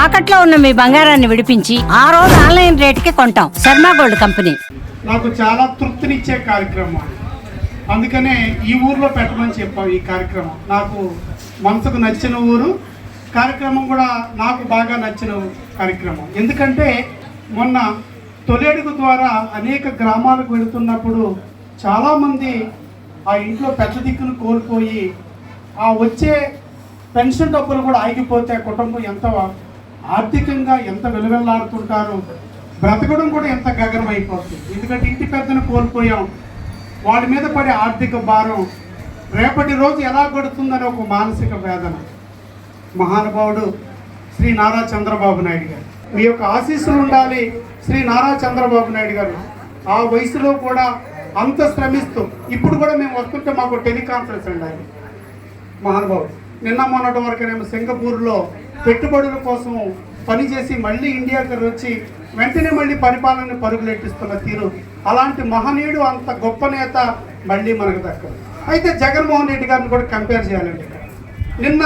తాకట్లో ఉన్న మీ బంగారాన్ని విడిపించి ఆ రోజు ఆన్లైన్ రేటుకి కొంటాం. Sharma gold company. నాకు చాలా తృప్తినిచ్చే కార్యక్రమం, అందుకనే ఈ ఊర్లో పెట్టమని చెప్పాం. ఈ కార్యక్రమం నాకు మనసుకు నచ్చిన ఊరు, కార్యక్రమం కూడా నాకు బాగా నచ్చిన కార్యక్రమం. ఎందుకంటే మొన్న తొలేడుగు ద్వారా అనేక గ్రామాలకు వెళుతున్నప్పుడు చాలామంది ఆ ఇంట్లో పెద్ద దిక్కును కోల్పోయి ఆ వచ్చే పెన్షన్ డబ్బులు కూడా ఆగిపోతే ఆ కుటుంబం ఎంత ఆర్థికంగా ఎంత వెలువెల్లాడుతుంటారో, బ్రతకడం కూడా ఎంత గగనం అయిపోతుంది. ఎందుకంటే ఇంటి పెద్దను కోల్పోయాం, వాడి మీద పడే ఆర్థిక భారం రేపటి రోజు ఎలా గడుతుందని ఒక మానసిక వేదన. మహానుభావుడు శ్రీ నారా చంద్రబాబు నాయుడు గారు, మీ యొక్క ఆశీస్సులు ఉండాలి. శ్రీ నారా చంద్రబాబు నాయుడు గారు ఆ వయసులో కూడా అంత శ్రమిస్తూ, ఇప్పుడు కూడా మేము వస్తుంటే మాకు టెలికాన్ఫరెన్స్ అండి. ఆయన మహానుభావుడు నిన్న మొన్నటి వరకునేమో సింగపూర్లో పెట్టుబడుల కోసం పనిచేసి మళ్ళీ ఇండియాకి వచ్చి వెంటనే మళ్ళీ పరిపాలన పరుగులెట్టిస్తున్న తీరు, అలాంటి మహనీయుడు, అంత గొప్ప నేత మళ్ళీ మనకు దక్కదు. అయితే జగన్మోహన్ రెడ్డి గారిని కూడా కంపేర్ చేయాలండి. నిన్న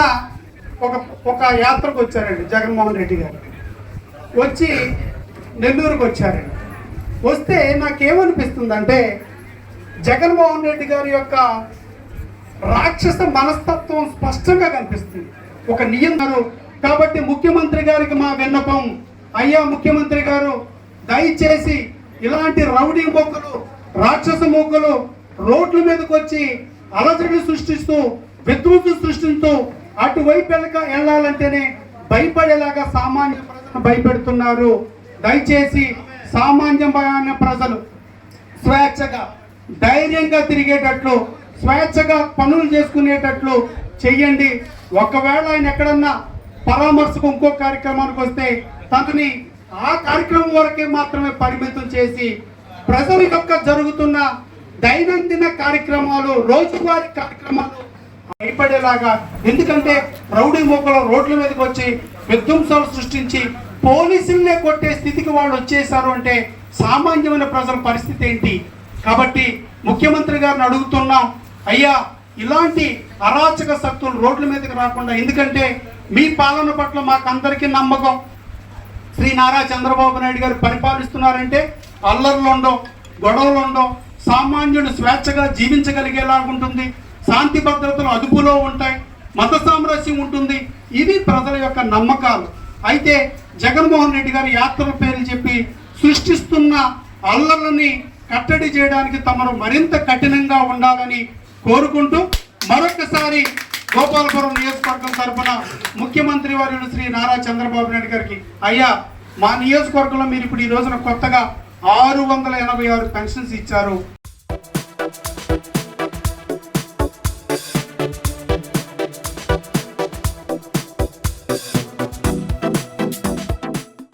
ఒక యాత్రకు వచ్చారండి జగన్మోహన్ రెడ్డి గారు, వచ్చి నెల్లూరుకు వచ్చారండి. వస్తే నాకేమనిపిస్తుందంటే జగన్మోహన్ రెడ్డి గారి యొక్క రాక్షస మనస్తత్వం స్పష్టంగా కనిపిస్తుంది. ఒక నియంత్రణ. కాబట్టి ముఖ్యమంత్రి గారికి మా విన్నపం, అయ్యా ముఖ్యమంత్రి గారు దయచేసి ఇలాంటి రౌడీ మొక్కలు, రాక్షస మొక్కలు రోడ్ల మీదకి వచ్చి అలజడిని సృష్టిస్తూ, విధ్వంసం సృష్టిస్తూ అటువైపు వెళ్ళాలంటేనే భయపడేలాగా సామాన్య ప్రజలను భయపెడుతున్నారు. దయచేసి సామాన్యమైన ప్రజలు స్వేచ్ఛగా ధైర్యంగా తిరిగేటట్లు, స్వేచ్ఛగా పనులు చేసుకునేటట్లు చెయ్యండి. ఒకవేళ ఆయన ఎక్కడన్నా పరామర్శకు ఇంకో కార్యక్రమానికి వస్తే తనని ఆ కార్యక్రమం వరకే మాత్రమే పరిమితం చేసి ప్రజల యొక్క జరుగుతున్న దైనందిన కార్యక్రమాలు, రోజువారీ కార్యక్రమాలు భయపడేలాగా. ఎందుకంటే రౌడీ మూకలు రోడ్ల మీదకి వచ్చి విధ్వంసాలు సృష్టించి పోలీసులనే కొట్టే స్థితికి వాళ్ళు వచ్చేసారు అంటే సామాన్యమైన ప్రజల పరిస్థితి ఏంటి? కాబట్టి ముఖ్యమంత్రి గారిని అడుగుతున్నాం, అయ్యా ఇలాంటి అరాచక శక్తులు రోడ్ల మీదకి రాకుండా, ఎందుకంటే మీ పాలన పట్ల మాకందరికీ నమ్మకం. శ్రీ నారా చంద్రబాబు నాయుడు గారు పరిపాలిస్తున్నారంటే అల్లర్లు ఉండవు, గొడవలు ఉండవు, సామాన్యుడు స్వేచ్ఛగా జీవించగలిగేలాగుంటుంది, శాంతి భద్రతలు అదుపులో ఉంటాయి, మత సామరస్యం ఉంటుంది. ఇవి ప్రజల యొక్క నమ్మకాలు. అయితే జగన్మోహన్ రెడ్డి గారు యాత్రల పేరు చెప్పి సృష్టిస్తున్న అల్లర్లని కట్టడి చేయడానికి తమను మరింత కఠినంగా ఉండాలని కోరుకుంటూ మరొకసారి గోపాలపురం నియోజకవర్గం తరఫున ముఖ్యమంత్రి వర్యులు శ్రీ నారా చంద్రబాబు నాయుడు గారికి, అయ్యా మా నియోజకవర్గంలో మీరు ఇప్పుడు ఈ రోజున కొత్తగా 686 పెన్షన్స్ ఇచ్చారు.